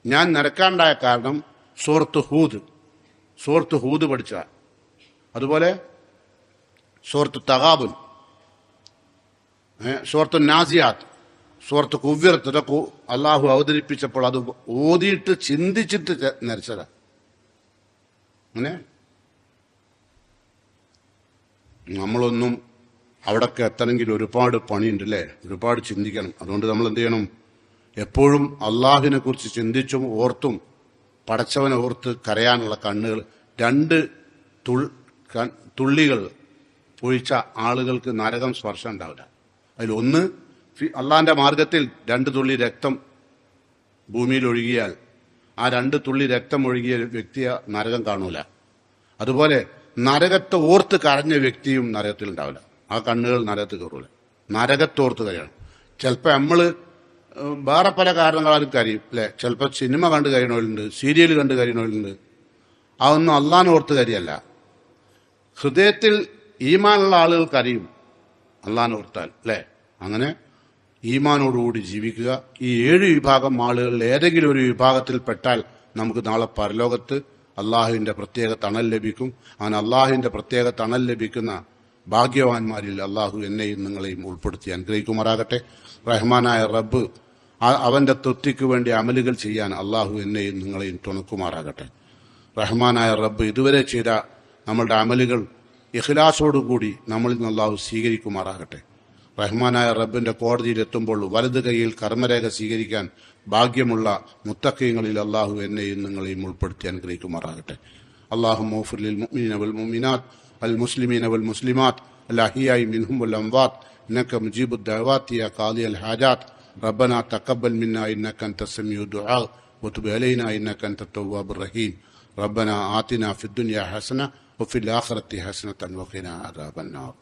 ഞാൻ നരക്കാണ്ടായ കാരണം സൂറത്ത് ഹൂദ് പഠിച്ച, അതുപോലെ സൂറത്ത് തഗാബുൻ, സൂറത്ത് നാസിയാത്ത്, സൂറത്ത് കുവ്വിറത്ത്, ഇതൊക്കെ അള്ളാഹു അവതരിപ്പിച്ചപ്പോൾ അത് ഓതിയിട്ട് ചിന്തിച്ചിട്ട് നരച്ചതാ. അങ്ങനെ നമ്മളൊന്നും അവിടൊക്കെ എത്തണമെങ്കിൽ ഒരുപാട് പണിയുണ്ട് അല്ലേ, ഒരുപാട് ചിന്തിക്കണം. അതുകൊണ്ട് നമ്മൾ എന്ത് ചെയ്യണം? എപ്പോഴും അള്ളാഹുവിനെ കുറിച്ച് ചിന്തിച്ചും ഓർത്തും പടച്ചവനെ ഓർത്ത് കരയാനുള്ള കണ്ണുകൾ. 2 തുള്ളികൾ പൊഴിച്ച ആളുകൾക്ക് നരകം സ്പർശം ഉണ്ടാവില്ല. അതിലൊന്ന് അള്ളാഹിന്റെ മാർഗത്തിൽ 2 തുള്ളി രക്തം ഭൂമിയിൽ ഒഴുകിയാൽ ആ 2 തുള്ളി രക്തം ഒഴുകിയ വ്യക്തിയെ നരകം കാണൂല. അതുപോലെ നരകത്തെ ഓർത്ത് കരഞ്ഞ വ്യക്തിയും നരകത്തിൽ ഉണ്ടാവില്ല, ആ കണ്ണുകൾ നരകത്തിൽ കയറൂല. നരകത്തോർത്ത് കരയണം. ചിലപ്പോൾ നമ്മള് വേറെ പല കാരണങ്ങളാലും കരയും അല്ലെ, ചിലപ്പോൾ സിനിമ കണ്ട് കഴിയണവരുണ്ട്, സീരിയൽ കണ്ട് കഴിയണവരുണ്ട്. അതൊന്നും അള്ളാഹിനെ ഓർത്ത് കരിയല്ല. ഹൃദയത്തിൽ ഈമാനുള്ള ആളുകൾ കരയും അള്ളാഹിനെ ഓർത്താൽ അല്ലെ. അങ്ങനെ ഈമാനോടുകൂടി ജീവിക്കുക. ഈ 7 വിഭാഗം ആളുകളിൽ ഏതെങ്കിലും ഒരു വിഭാഗത്തിൽ പെട്ടാൽ നമുക്ക് നാളെ പരലോകത്ത് അള്ളാഹുവിന്റെ പ്രത്യേക തണൽ ലഭിക്കും. അങ്ങനെ അള്ളാഹുവിന്റെ പ്രത്യേക തണൽ ലഭിക്കുന്ന ഭാഗ്യവാന്മാരിൽ അള്ളാഹു എന്നെയും നിങ്ങളെയും ഉൾപ്പെടുത്തി അനുഗ്രഹിക്കുമാറാകട്ടെ. റഹ്മാനായ റബ്ബ് അവന്റെ തൃപ്തിക്ക് വേണ്ടി അമലുകൾ ചെയ്യാൻ അള്ളാഹു എന്നെയും നിങ്ങളെയും തുണക്കുമാറാകട്ടെ. റഹ്മാനായ റബ്ബ് ഇതുവരെ ചെയ്ത നമ്മളുടെ അമലുകൾ ഇഖ്ലാസോടുകൂടി നമ്മളിൽ നിന്ന് അള്ളാഹു സ്വീകരിക്കുമാറാകട്ടെ. റഹ്മാനായ റബ്ബിന്റെ കോടതിയിൽ എത്തുമ്പോൾ വലത് കൈയിൽ കർമ്മരേഖ സ്വീകരിക്കാൻ ഭാഗ്യമുള്ള മുത്തഖീങ്ങളിൽ അള്ളാഹു എന്നെയും നിങ്ങളെയും ഉൾപ്പെടുത്തി അനുഗ്രഹിക്കുമാറാകട്ടെ. അല്ലാഹുമ്മ ഗ്ഫിർ ലിൽ മുഅ്മിനീന വൽ മുഅ്മിനാത്ത് വൽ മുസ്ലിമീന വൽ മുസ്ലിമാത്ത് അൽ അഹ്യാഇ മിൻഹും വൽ അംവാത്ത് ഇന്നക മുജീബുദ് ദഅവാതി യാ ഖാദിയൽ ഹാജാത്ത് റബ്ബനാ തഖബ്ബൽ മിന്നാ ഇന്നക അൻതസ് സമീഉദ് ദുആ വതുബ് അലൈനാ ഇന്നക അൻതത് തവ്വാബുർ റഹീം. റബ്ബനാ ആതിനാ ഫിദ് ദുനിയാ ഹസന വഫിൽ ആഖിറതി ഹസനതൻ വഖിനാ അദാബൻ നാർ.